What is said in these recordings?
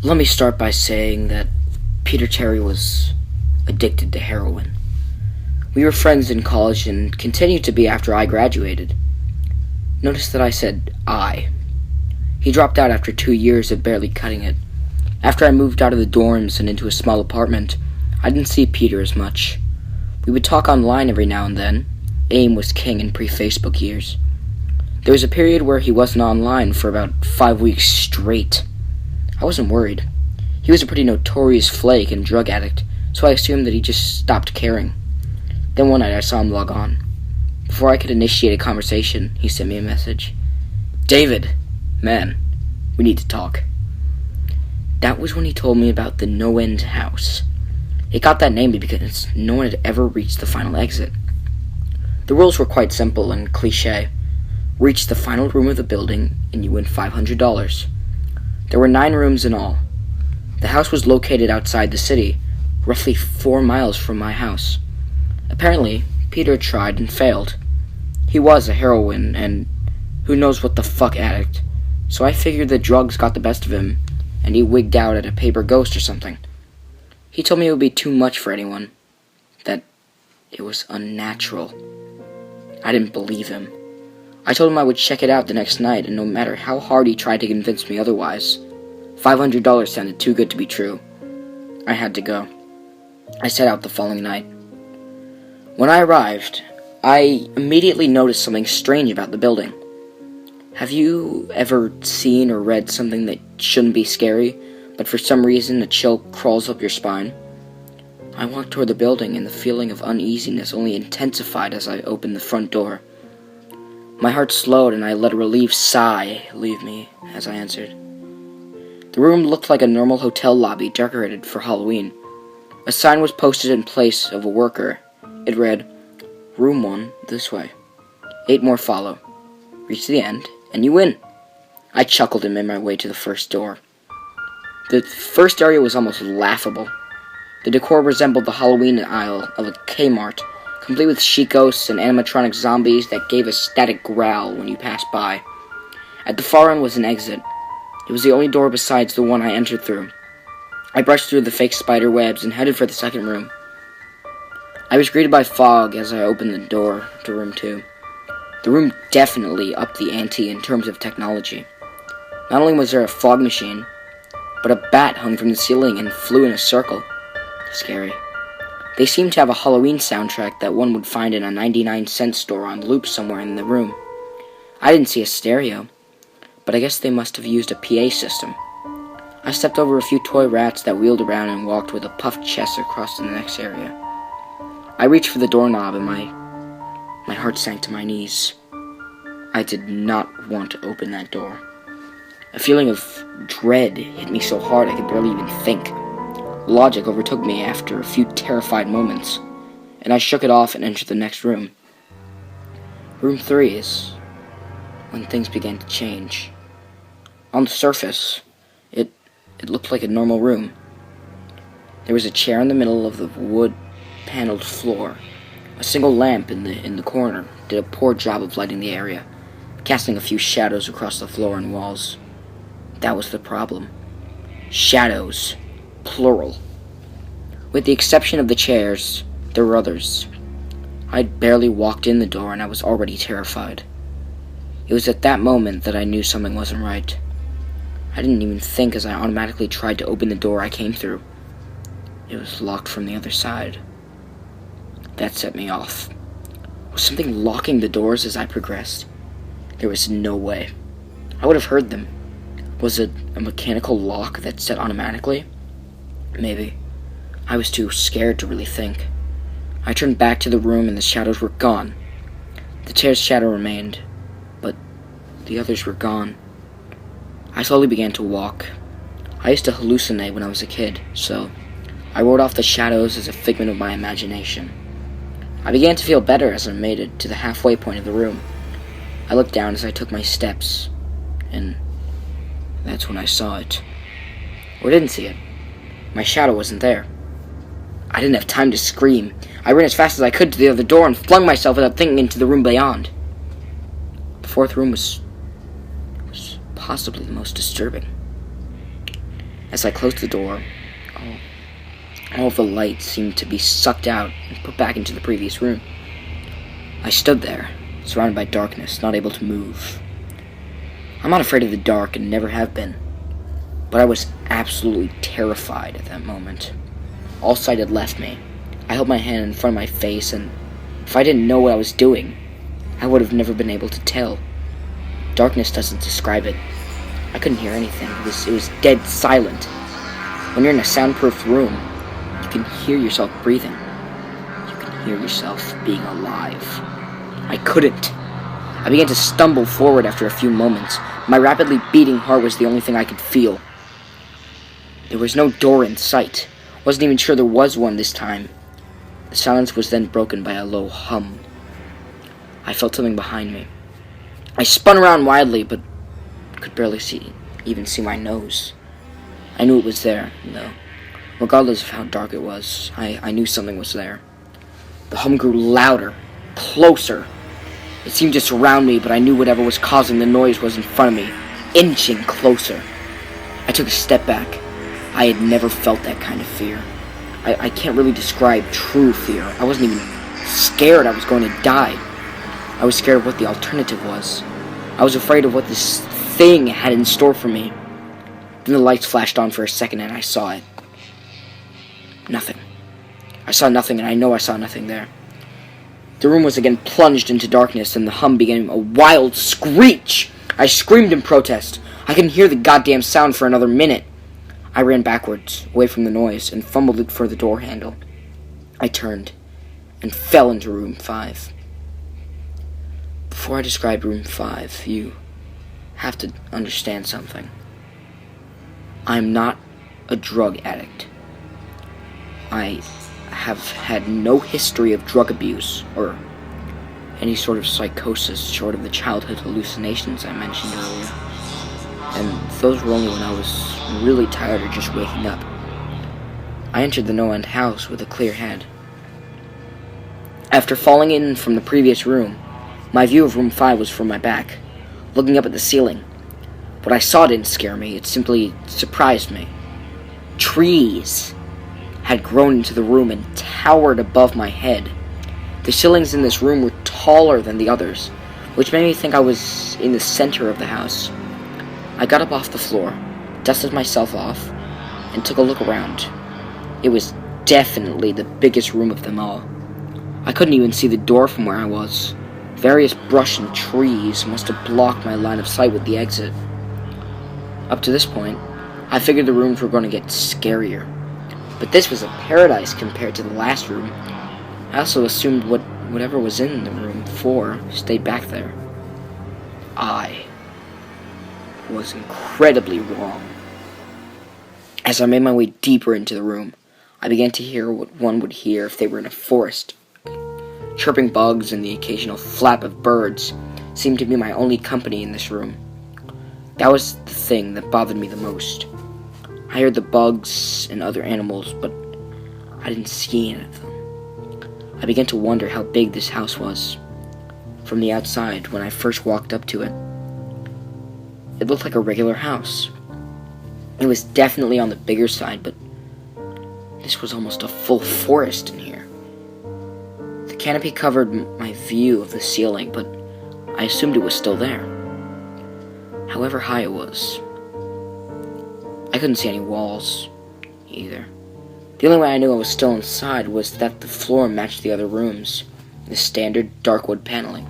Let me start by saying that Peter Terry was addicted to heroin. We were friends in college and continued to be after I graduated. Notice that I said I. He dropped out after 2 years of barely cutting it. After I moved out of the dorms and into a small apartment, I didn't see Peter as much. We would talk online every now and then. AIM was king in pre-Facebook years. There was a period where he wasn't online for about 5 weeks straight. I wasn't worried. He was a pretty notorious flake and drug addict, so I assumed that he just stopped caring. Then one night I saw him log on. Before I could initiate a conversation, he sent me a message. "David, man, we need to talk." That was when he told me about the NoEnd House. It got that name because no one had ever reached the final exit. The rules were quite simple and cliché. Reach the final room of the building and you win $500. There were 9 rooms in all. The house was located outside the city, roughly 4 miles from my house. Apparently, Peter tried and failed. He was a heroin and who knows what the fuck addict, so I figured that drugs got the best of him, and he wigged out at a paper ghost or something. He told me it would be too much for anyone, that it was unnatural. I didn't believe him. I told him I would check it out the next night, and no matter how hard he tried to convince me otherwise, $500 sounded too good to be true. I had to go. I set out the following night. When I arrived, I immediately noticed something strange about the building. Have you ever seen or read something that shouldn't be scary, but for some reason a chill crawls up your spine? I walked toward the building, and the feeling of uneasiness only intensified as I opened the front door. My heart slowed, and I let a relieved sigh leave me as I answered. The room looked like a normal hotel lobby decorated for Halloween. A sign was posted in place of a worker. It read, "Room 1, this way. 8 more follow. Reach the end, and you win." I chuckled and made my way to the first door. The first area was almost laughable. The decor resembled the Halloween aisle of a Kmart, complete with chic ghosts and animatronic zombies that gave a static growl when you passed by. At the far end was an exit. It was the only door besides the one I entered through. I brushed through the fake spider webs and headed for the second room. I was greeted by fog as I opened the door to room 2. The room definitely upped the ante in terms of technology. Not only was there a fog machine, but a bat hung from the ceiling and flew in a circle. Scary. They seemed to have a Halloween soundtrack that one would find in a 99-cent store on loop somewhere in the room. I didn't see a stereo, but I guess they must have used a PA system. I stepped over a few toy rats that wheeled around and walked with a puffed chest across to the next area. I reached for the doorknob and my heart sank to my knees. I did not want to open that door. A feeling of dread hit me so hard I could barely even think. Logic overtook me after a few terrified moments, and I shook it off and entered the next room. Room 3 is when things began to change. On the surface, it looked like a normal room. There was a chair in the middle of the wood-paneled floor. A single lamp in the corner did a poor job of lighting the area, casting a few shadows across the floor and walls. That was the problem. Shadows. Plural. With the exception of the chairs, there were others. I'd barely walked in the door and I was already terrified. It was at that moment that I knew something wasn't right. I didn't even think as I automatically tried to open the door I came through. It was locked from the other side. That set me off. Was something locking the doors as I progressed? There was no way. I would have heard them. Was it a mechanical lock that set automatically? Maybe. I was too scared to really think. I turned back to the room and the shadows were gone. The chair's shadow remained, but the others were gone. I slowly began to walk. I used to hallucinate when I was a kid, so I wrote off the shadows as a figment of my imagination. I began to feel better as I made it to the halfway point of the room. I looked down as I took my steps, and that's when I saw it. Or didn't see it. My shadow wasn't there. I didn't have time to scream. I ran as fast as I could to the other door and flung myself without thinking into the room beyond. The fourth room was possibly the most disturbing. As I closed the door, all of the light seemed to be sucked out and put back into the previous room. I stood there, surrounded by darkness, not able to move. I'm not afraid of the dark and never have been, but I was absolutely terrified at that moment. All sight had left me. I held my hand in front of my face, and if I didn't know what I was doing, I would have never been able to tell. Darkness doesn't describe it. I couldn't hear anything. It was dead silent. When you're in a soundproof room, you can hear yourself breathing. You can hear yourself being alive. I couldn't. I began to stumble forward after a few moments. My rapidly beating heart was the only thing I could feel. There was no door in sight. Wasn't even sure there was one this time. The silence was then broken by a low hum. I felt something behind me. I spun around wildly, but could barely even see my nose. I knew it was there, though. Regardless of how dark it was, I knew something was there. The hum grew louder, closer. It seemed to surround me, but I knew whatever was causing the noise was in front of me, inching closer. I took a step back. I had never felt that kind of fear. I can't really describe true fear. I wasn't even scared I was going to die. I was scared of what the alternative was. I was afraid of what this thing had in store for me. Then the lights flashed on for a second and I saw it. Nothing. I saw nothing, and I know I saw nothing there. The room was again plunged into darkness, and the hum became a wild screech. I screamed in protest. I couldn't hear the goddamn sound for another minute. I ran backwards, away from the noise, and fumbled for the door handle. I turned, and fell into room 5. Before I describe room 5, you have to understand something. I'm not a drug addict. I have had no history of drug abuse or any sort of psychosis short of the childhood hallucinations I mentioned earlier. And those were only when I was really tired or just waking up. I entered the NoEnd House with a clear head. After falling in from the previous room, my view of room 5 was from my back, looking up at the ceiling. What I saw didn't scare me, it simply surprised me. Trees had grown into the room and towered above my head. The ceilings in this room were taller than the others, which made me think I was in the center of the house. I got up off the floor, dusted myself off, and took a look around. It was definitely the biggest room of them all. I couldn't even see the door from where I was. Various brush and trees must have blocked my line of sight with the exit. Up to this point, I figured the rooms were going to get scarier. But this was a paradise compared to the last room. I also assumed whatever was in the room 4 stayed back there. I was incredibly wrong. As I made my way deeper into the room, I began to hear what one would hear if they were in a forest. Chirping bugs and the occasional flap of birds seemed to be my only company in this room. That was the thing that bothered me the most. I heard the bugs and other animals, but I didn't see any of them. I began to wonder how big this house was. From the outside, when I first walked up to it, it looked like a regular house. It was definitely on the bigger side, but this was almost a full forest in here. The canopy covered my view of the ceiling, but I assumed it was still there. However high it was, I couldn't see any walls, either. The only way I knew I was still inside was that the floor matched the other rooms, the standard dark wood paneling.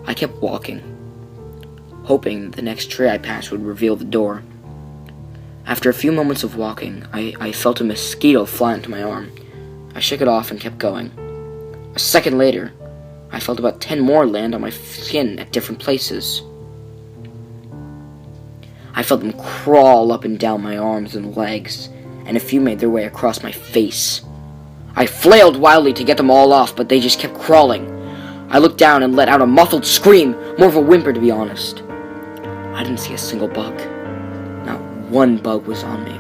I kept walking, hoping the next tree I passed would reveal the door. After a few moments of walking, I felt a mosquito fly into my arm. I shook it off and kept going. A second later, I felt about 10 more land on my skin at different places. I felt them crawl up and down my arms and legs, and a few made their way across my face. I flailed wildly to get them all off, but they just kept crawling. I looked down and let out a muffled scream, more of a whimper to be honest. I didn't see a single bug. Not one bug was on me,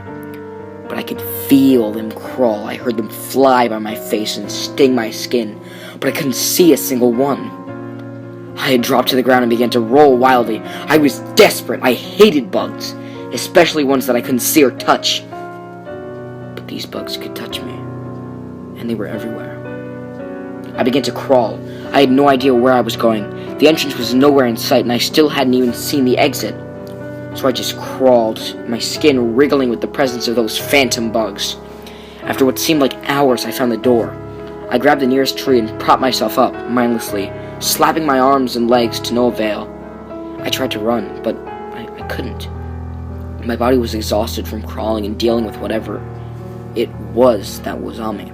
but I could feel them crawl. I heard them fly by my face and sting my skin, but I couldn't see a single one. I had dropped to the ground and began to roll wildly. I was desperate. I hated bugs. especially ones that I couldn't see or touch. But these bugs could touch me, and they were everywhere. I began to crawl. I had no idea where I was going. The entrance was nowhere in sight, and I still hadn't even seen the exit. So I just crawled, my skin wriggling with the presence of those phantom bugs. After what seemed like hours, I found the door. I grabbed the nearest tree and propped myself up, mindlessly, slapping my arms and legs to no avail. I tried to run, but I couldn't. My body was exhausted from crawling and dealing with whatever it was that was on me.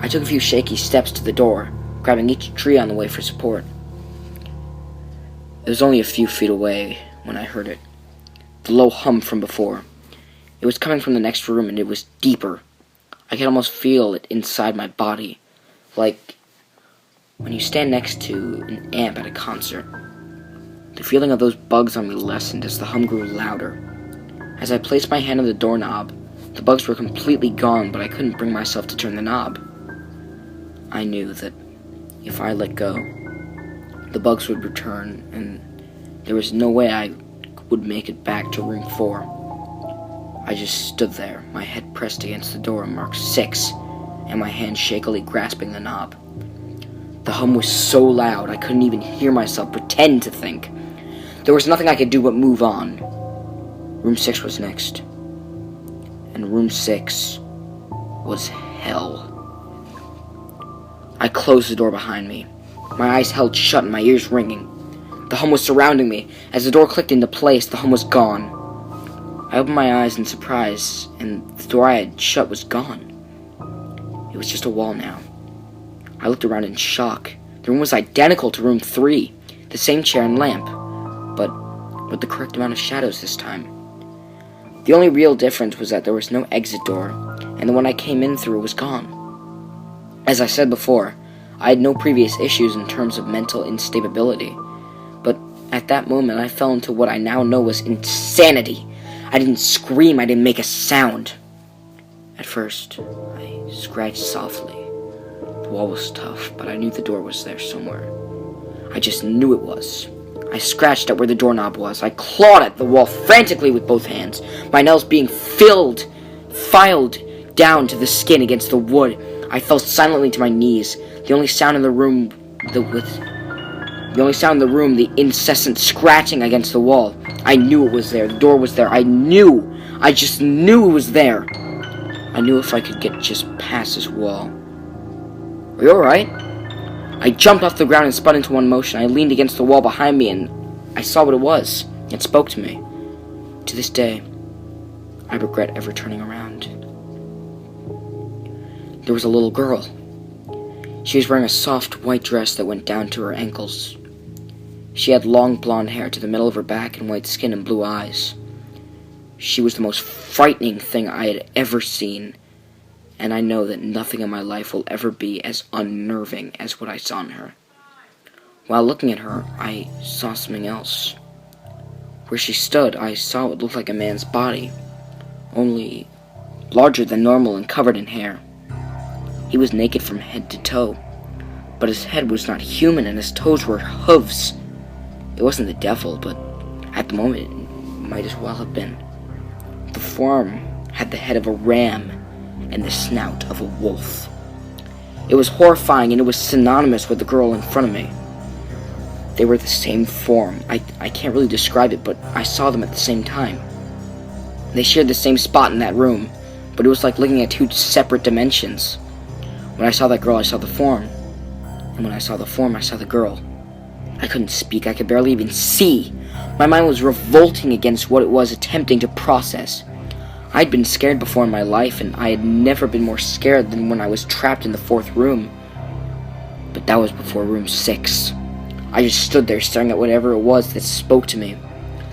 I took a few shaky steps to the door, grabbing each tree on the way for support. It was only a few feet away when I heard it. The low hum from before. It was coming from the next room, and it was deeper. I could almost feel it inside my body, like when you stand next to an amp at a concert. The feeling of those bugs on me lessened as the hum grew louder. As I placed my hand on the doorknob, the bugs were completely gone, but I couldn't bring myself to turn the knob. I knew that if I let go, the bugs would return, and there was no way I would make it back to room 4. I just stood there, my head pressed against the door marked 6, and my hand shakily grasping the knob. The hum was so loud I couldn't even hear myself pretend to think. There was nothing I could do but move on. Room 6 was next, and room 6 was hell. I closed the door behind me, my eyes held shut and my ears ringing. The hum was surrounding me. As the door clicked into place, the hum was gone. I opened my eyes in surprise, and the door I had shut was gone. It was just a wall now. I looked around in shock. The room was identical to room 3, the same chair and lamp, but with the correct amount of shadows this time. The only real difference was that there was no exit door, and the one I came in through was gone. As I said before, I had no previous issues in terms of mental instability, but at that moment I fell into what I now know was insanity. I didn't scream, I didn't make a sound. At first, I scratched softly. The wall was tough, but I knew the door was there somewhere. I just knew it was. I scratched at where the doorknob was. I clawed at the wall frantically with both hands, my nails being filed down to the skin against the wood. I fell silently to my knees. The only sound in the room, the incessant scratching against the wall. I knew it was there. The door was there. I just knew it was there. I knew if I could get just past this wall. Are you alright? I jumped off the ground and spun into one motion. I leaned against the wall behind me and I saw what it was. It spoke to me. To this day, I regret ever turning around. There was a little girl. She was wearing a soft white dress that went down to her ankles. She had long blonde hair to the middle of her back and white skin and blue eyes. She was the most frightening thing I had ever seen, and I know that nothing in my life will ever be as unnerving as what I saw in her. While looking at her, I saw something else. Where she stood, I saw what looked like a man's body, only larger than normal and covered in hair. He was naked from head to toe, but his head was not human and his toes were hooves. It wasn't the devil, but at the moment it might as well have been. The form had the head of a ram and the snout of a wolf. It was horrifying, and it was synonymous with the girl in front of me. They were the same form. I can't really describe it, but I saw them at the same time. They shared the same spot in that room, but it was like looking at 2 separate dimensions. When I saw that girl, I saw the form. And when I saw the form, I saw the girl. I couldn't speak. I could barely even see. My mind was revolting against what it was attempting to process. I'd been scared before in my life, and I had never been more scared than when I was trapped in the 4th room. But that was before room 6. I just stood there staring at whatever it was that spoke to me.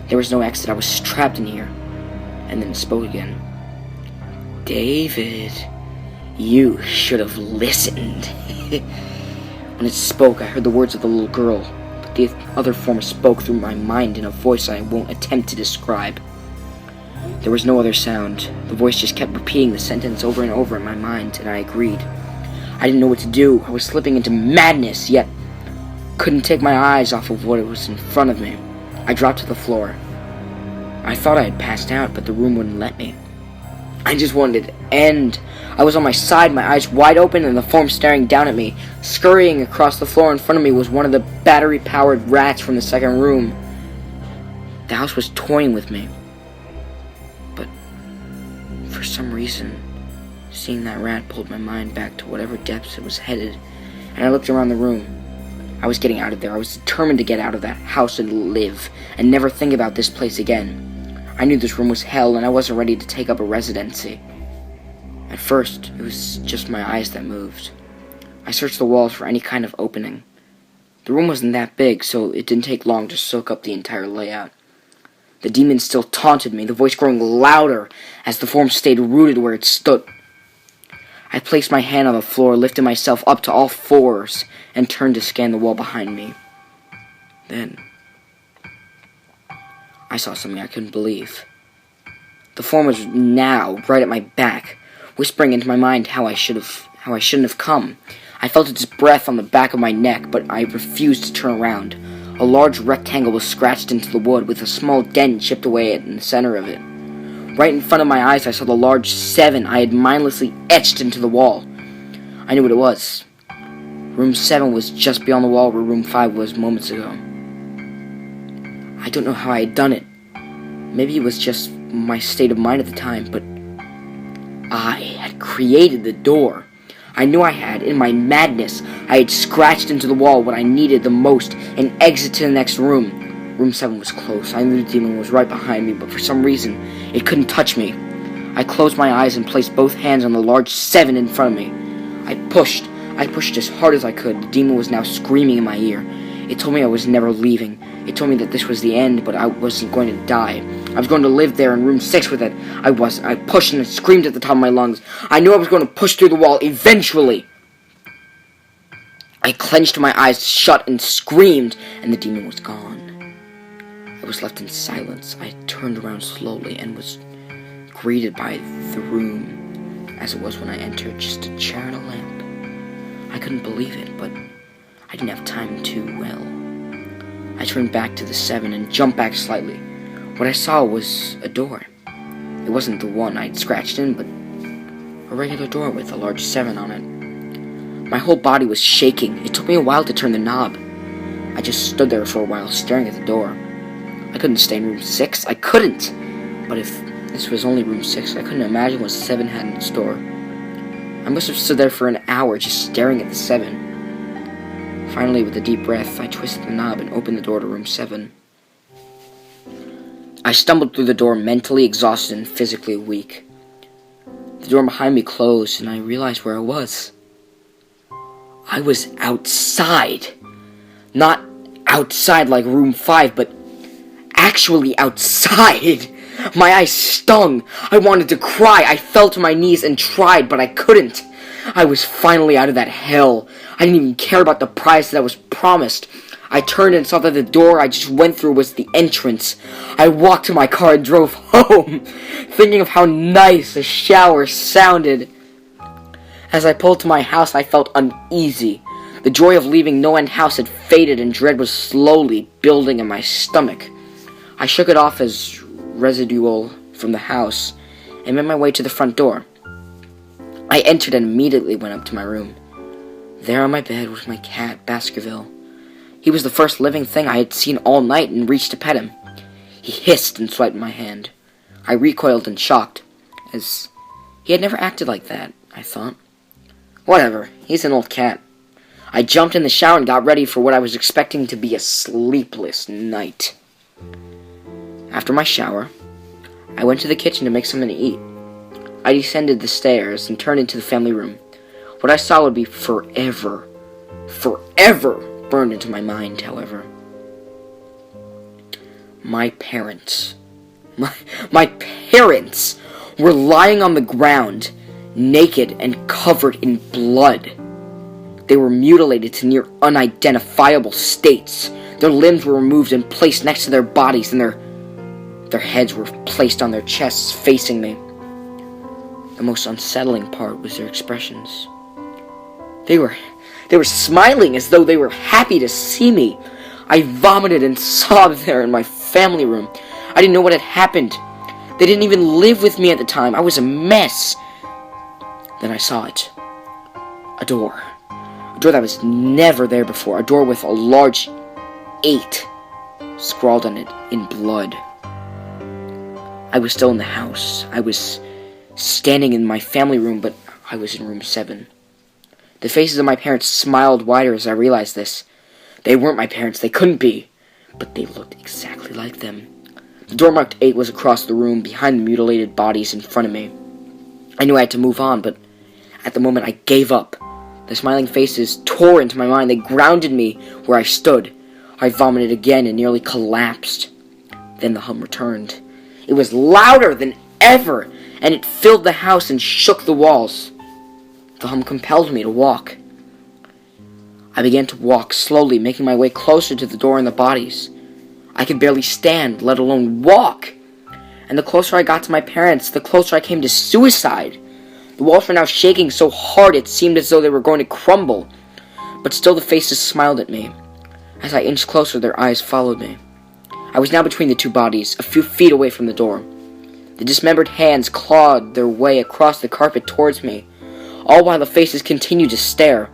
There was no exit. I was trapped in here. And then it spoke again. David, you should have listened. When it spoke, I heard the words of the little girl, but the other form spoke through my mind in a voice I won't attempt to describe. There was no other sound. The voice just kept repeating the sentence over and over in my mind, and I agreed. I didn't know what to do. I was slipping into madness, yet couldn't take my eyes off of what was in front of me. I dropped to the floor. I thought I had passed out, but the room wouldn't let me. I just wanted it to end. I was on my side, my eyes wide open, and the form staring down at me. Scurrying across the floor in front of me was one of the battery-powered rats from the second room. The house was toying with me. But for some reason, seeing that rat pulled my mind back to whatever depths it was headed, and I looked around the room. I was getting out of there. I was determined to get out of that house and live, and never think about this place again. I knew this room was hell, and I wasn't ready to take up a residency. At first, it was just my eyes that moved. I searched the walls for any kind of opening. The room wasn't that big, so it didn't take long to soak up the entire layout. The demon still taunted me, the voice growing louder as the form stayed rooted where it stood. I placed my hand on the floor, lifted myself up to all fours, and turned to scan the wall behind me. Then I saw something I couldn't believe. The form was now right at my back, whispering into my mind how I shouldn't have come. I felt its breath on the back of my neck, but I refused to turn around. A large rectangle was scratched into the wood, with a small dent chipped away in the center of it. Right in front of my eyes, I saw the large 7 I had mindlessly etched into the wall. I knew what it was. Room 7 was just beyond the wall where Room 5 was moments ago. I don't know how I had done it. Maybe it was just my state of mind at the time, but I had created the door. I knew I had. In my madness, I had scratched into the wall what I needed the most, an exit to the next room. Room 7 was close. I knew the demon was right behind me, but for some reason, it couldn't touch me. I closed my eyes and placed both hands on the large 7 in front of me. I pushed as hard as I could. The demon was now screaming in my ear. It told me I was never leaving. It told me that this was the end, but I wasn't going to die. I was going to live there in room 6 with it. I pushed and screamed at the top of my lungs. I knew I was going to push through the wall eventually. I clenched my eyes shut and screamed, and the demon was gone. I was left in silence. I turned around slowly and was greeted by the room as it was when I entered, just a chair and a lamp. I couldn't believe it, but I didn't have time to, I turned back to the 7 and jumped back slightly. What I saw was a door. It wasn't the one I'd scratched in, but a regular door with a large 7 on it. My whole body was shaking. It took me a while to turn the knob. I just stood there for a while, staring at the door. I couldn't stay in room 6. I couldn't! But if this was only room 6, I couldn't imagine what 7 had in store. I must have stood there for an hour, just staring at the 7. Finally, with a deep breath, I twisted the knob and opened the door to room 7. I stumbled through the door, mentally exhausted and physically weak. The door behind me closed, and I realized where I was. I was outside. Not outside like room 5, but actually outside. My eyes stung. I wanted to cry. I fell to my knees and tried, but I couldn't. I was finally out of that hell. I didn't even care about the prize that I was promised. I turned and saw that the door I just went through was the entrance. I walked to my car and drove home, thinking of how nice a shower sounded. As I pulled to my house, I felt uneasy. The joy of leaving NoEnd House had faded, and dread was slowly building in my stomach. I shook it off as residual from the house and made my way to the front door. I entered and immediately went up to my room. There on my bed was my cat, Baskerville. He was the first living thing I had seen all night and reached to pet him. He hissed and swiped my hand. I recoiled in shock, as he had never acted like that, I thought. Whatever, he's an old cat. I jumped in the shower and got ready for what I was expecting to be a sleepless night. After my shower, I went to the kitchen to make something to eat. I descended the stairs and turned into the family room. What I saw would be forever burned into my mind, however. My parents were lying on the ground, naked and covered in blood. They were mutilated to near unidentifiable states. Their limbs were removed and placed next to their bodies, and their heads were placed on their chests facing me. The most unsettling part was their expressions. They were smiling as though they were happy to see me. I vomited and sobbed there in my family room. I didn't know what had happened. They didn't even live with me at the time. I was a mess. Then I saw it. A door. A door that was never there before. A door with a large 8 scrawled on it in blood. I was still in the house. I was standing in my family room, but I was in room 7. The faces of my parents smiled wider as I realized this. They weren't my parents. They couldn't be. But they looked exactly like them. The door marked 8 was across the room, behind the mutilated bodies in front of me. I knew I had to move on, but at the moment I gave up. The smiling faces tore into my mind. They grounded me where I stood. I vomited again and nearly collapsed. Then the hum returned. It was louder than ever, and it filled the house and shook the walls. The hum compelled me to walk. I began to walk slowly, making my way closer to the door and the bodies. I could barely stand, let alone walk. And the closer I got to my parents, the closer I came to suicide. The walls were now shaking so hard it seemed as though they were going to crumble. But still the faces smiled at me. As I inched closer, their eyes followed me. I was now between the 2 bodies, a few feet away from the door. The dismembered hands clawed their way across the carpet towards me, all while the faces continued to stare.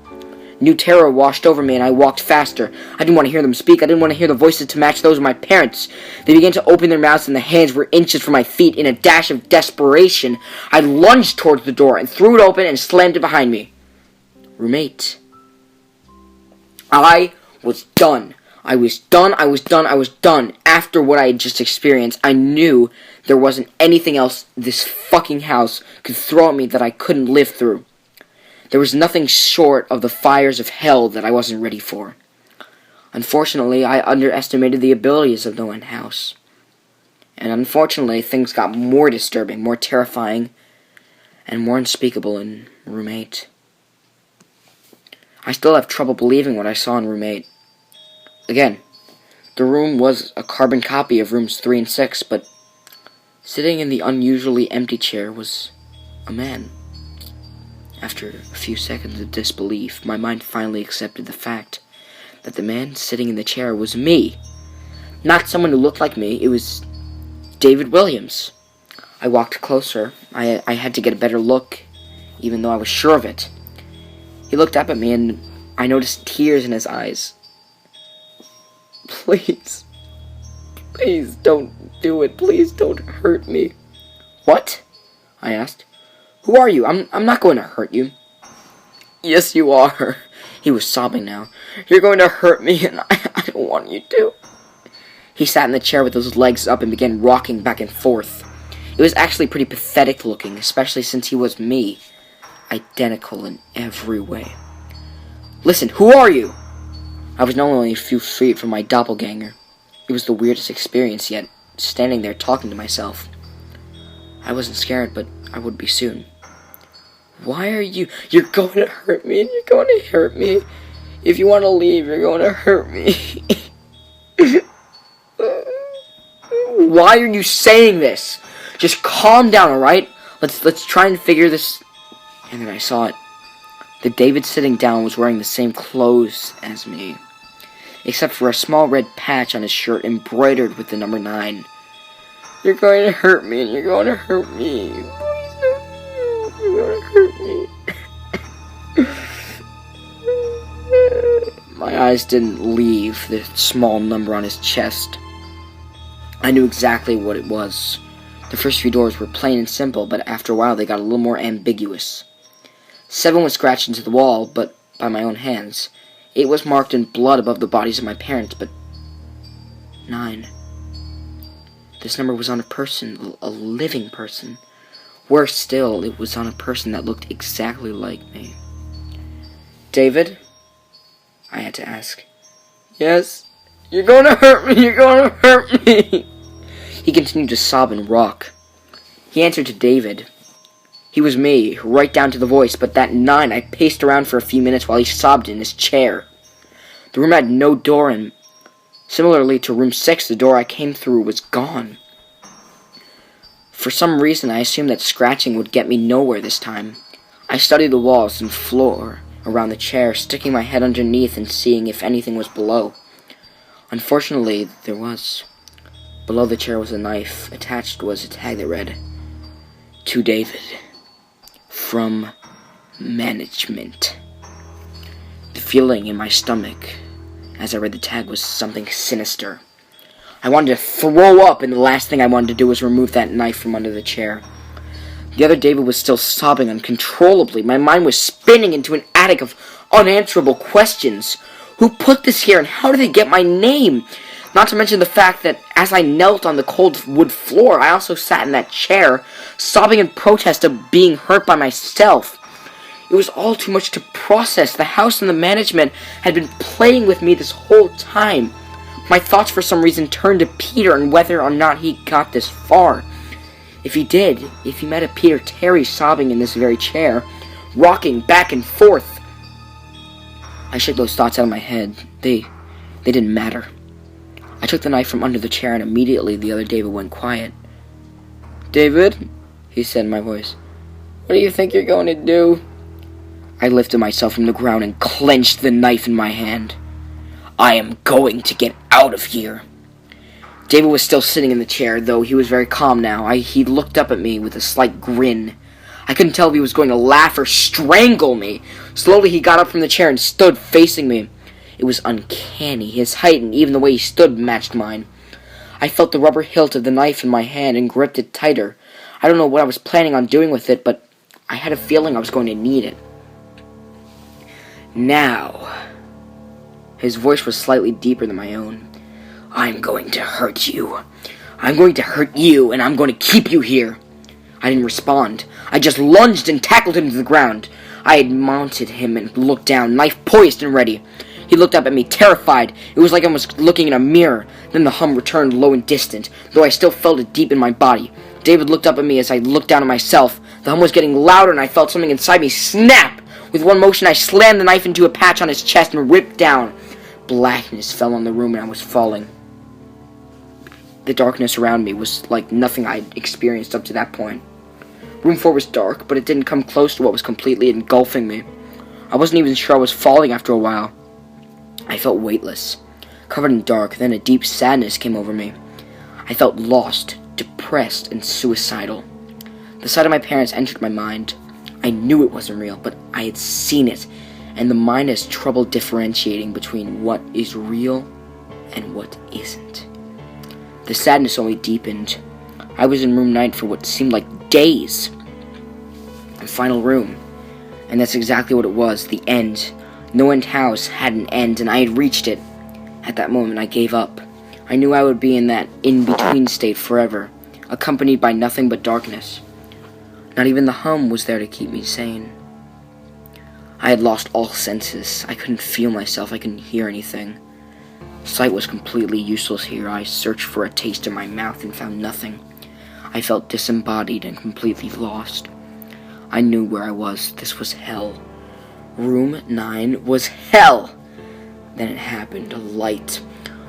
New terror washed over me, and I walked faster. I didn't want to hear them speak. I didn't want to hear the voices to match those of my parents. They began to open their mouths, and the hands were inches from my feet. In a dash of desperation, I lunged towards the door and threw it open and slammed it behind me. Room 8. I was done. I was done. After what I had just experienced, I knew there wasn't anything else this fucking house could throw at me that I couldn't live through. There was nothing short of the fires of hell that I wasn't ready for. Unfortunately, I underestimated the abilities of NoEnd House. And unfortunately, things got more disturbing, more terrifying, and more unspeakable in room 8. I still have trouble believing what I saw in room 8. Again, the room was a carbon copy of rooms 3 and 6, but sitting in the unusually empty chair was a man. After a few seconds of disbelief, my mind finally accepted the fact that the man sitting in the chair was me. Not someone who looked like me, it was David Williams. I walked closer. I had to get a better look, even though I was sure of it. He looked up at me, and I noticed tears in his eyes. Please don't do it. Please don't hurt me. What? I asked. Who are you? I'm not going to hurt you. Yes, you are. He was sobbing now. You're going to hurt me, and I don't want you to. He sat in the chair with his legs up and began rocking back and forth. It was actually pretty pathetic looking, especially since he was me. Identical in every way. Listen, who are you? I was not only a few feet from my doppelganger. It was the weirdest experience yet, standing there talking to myself. I wasn't scared, but I would be soon. Why are you... You're going to hurt me, and you're going to hurt me. If you want to leave, you're going to hurt me. Why are you saying this? Just calm down, alright? Let's try and figure this... And then I saw it. The David sitting down was wearing the same clothes as me, except for a small red patch on his shirt embroidered with the number 9. You're going to hurt me, and you're going to hurt me. You're going to hurt me. My eyes didn't leave the small number on his chest. I knew exactly what it was. The first few doors were plain and simple, but after a while they got a little more ambiguous. 7 was scratched into the wall, but by my own hands. 8 was marked in blood above the bodies of my parents, but 9. This number was on a person, a living person. Worse still, it was on a person that looked exactly like me. David? I had to ask. Yes? You're going to hurt me, you're going to hurt me. He continued to sob and rock. He answered to David. He was me, right down to the voice, but that 9, I paced around for a few minutes while he sobbed in his chair. The room had no door, and similarly to room 6, the door I came through was gone. For some reason, I assumed that scratching would get me nowhere this time. I studied the walls and floor around the chair, sticking my head underneath and seeing if anything was below. Unfortunately, there was. Below the chair was a knife. Attached was a tag that read, "To David. From management." The feeling in my stomach as I read the tag was something sinister. I wanted to throw up, and the last thing I wanted to do was remove that knife from under the chair. The other David was still sobbing uncontrollably. My mind was spinning into an attic of unanswerable questions. Who put this here, and how did they get my name? Not to mention the fact that as I knelt on the cold wood floor, I also sat in that chair, sobbing in protest of being hurt by myself. It was all too much to process. The house and the management had been playing with me this whole time. My thoughts for some reason turned to Peter and whether or not he got this far. If he did, if he met a Peter Terry sobbing in this very chair, rocking back and forth. I shook those thoughts out of my head. They didn't matter. I took the knife from under the chair, and immediately the other David went quiet. "David," he said in my voice, "what do you think you're going to do?" I lifted myself from the ground and clenched the knife in my hand. "I am going to get out of here." David was still sitting in the chair, though he was very calm now. He looked up at me with a slight grin. I couldn't tell if he was going to laugh or strangle me. Slowly he got up from the chair and stood facing me. It was uncanny. His height and even the way he stood matched mine. I felt the rubber hilt of the knife in my hand and gripped it tighter. I don't know what I was planning on doing with it, but I had a feeling I was going to need it. "Now," his voice was slightly deeper than my own, "I'm going to hurt you. I'm going to hurt you, and I'm going to keep you here." I didn't respond. I just lunged and tackled him to the ground. I had mounted him and looked down, knife poised and ready. He looked up at me, terrified. It was like I was looking in a mirror. Then the hum returned low and distant, though I still felt it deep in my body. David looked up at me as I looked down at myself. The hum was getting louder, and I felt something inside me snap. With one motion, I slammed the knife into a patch on his chest and ripped down. Blackness fell on the room, and I was falling. The darkness around me was like nothing I'd experienced up to that point. Room 4 was dark, but it didn't come close to what was completely engulfing me. I wasn't even sure I was falling after a while. I felt weightless, covered in dark, then a deep sadness came over me. I felt lost, depressed, and suicidal. The sight of my parents entered my mind. I knew it wasn't real, but I had seen it, and the mind has trouble differentiating between what is real and what isn't. The sadness only deepened. I was in room 9 for what seemed like days. The final room. And that's exactly what it was, the end. NoEnd House had an end, and I had reached it. At that moment, I gave up. I knew I would be in that in-between state forever, accompanied by nothing but darkness. Not even the hum was there to keep me sane. I had lost all senses. I couldn't feel myself. I couldn't hear anything. Sight was completely useless here. I searched for a taste in my mouth and found nothing. I felt disembodied and completely lost. I knew where I was. This was hell. Room 9 was hell. Then it happened. A light.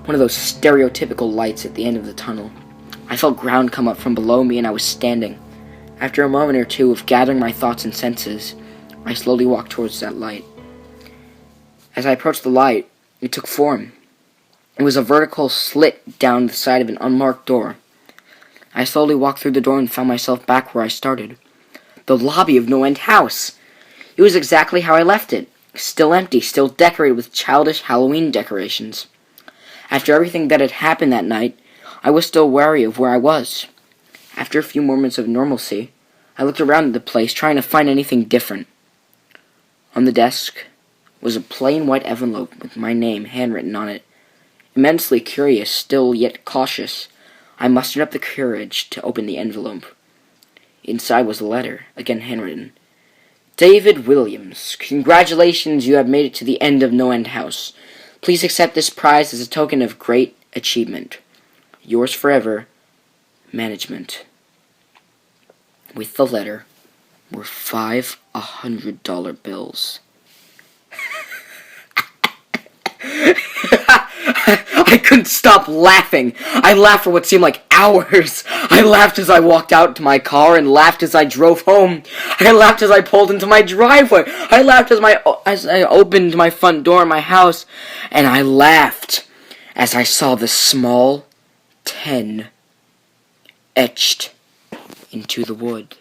One of those stereotypical lights at the end of the tunnel. I felt ground come up from below me, and I was standing. After a moment or two of gathering my thoughts and senses, I slowly walked towards that light. As I approached the light, it took form. It was a vertical slit down the side of an unmarked door. I slowly walked through the door and found myself back where I started. The lobby of NoEnd House. It was exactly how I left it. Still empty, still decorated with childish Halloween decorations. After everything that had happened that night, I was still wary of where I was. After a few moments of normalcy, I looked around at the place, trying to find anything different. On the desk was a plain white envelope with my name handwritten on it. Immensely curious, still yet cautious, I mustered up the courage to open the envelope. Inside was a letter, again handwritten. "David Williams, congratulations, you have made it to the end of NoEnd House. Please accept this prize as a token of great achievement. Yours forever, Management." With the letter were 5 $100 bills. I couldn't stop laughing. I laughed for what seemed like hours. I laughed as I walked out to my car and laughed as I drove home. I laughed as I pulled into my driveway. I laughed as I opened my front door in my house. And I laughed as I saw the small pen etched into the wood.